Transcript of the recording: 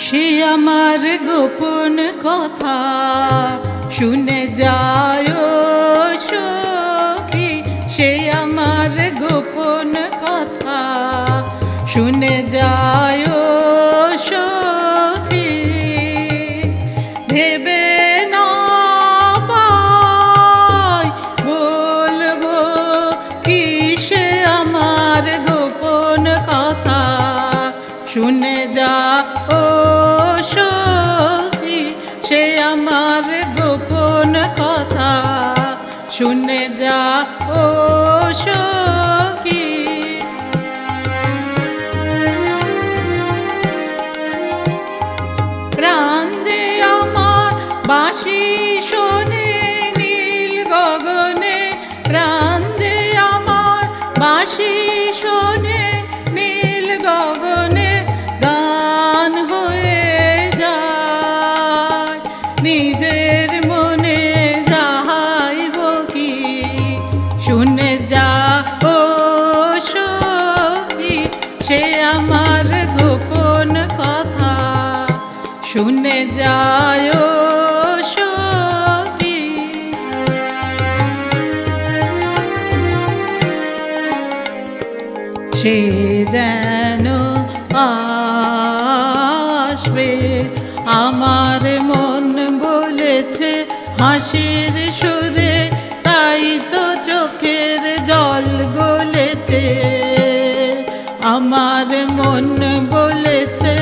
সে আমার গোপন কথা শুনে যায় সখী, সে আমার গোপন কথা শুনে যায় সখী। ভেবে না পাই বলবো কি সে আমার গোপন কথা শুনে যা সখী, সে আমার গোপন কথা শুনে যা সখী। প্রাণ যে আমার বাঁশি শোনে নীল গগনে, প্রাণ যে আমার বাঁশি শোনে নীল গগনে, গান হয়ে যায় নিজের মনে যাইব কি শুনে যা সখী, সে আমার গোপন কথা শুনে যায় সখী। সে যেন আসবে আমার মন বলেছে হাসির সুরে, তাই তো চোখের জল গলেছে। আমার মন বলেছে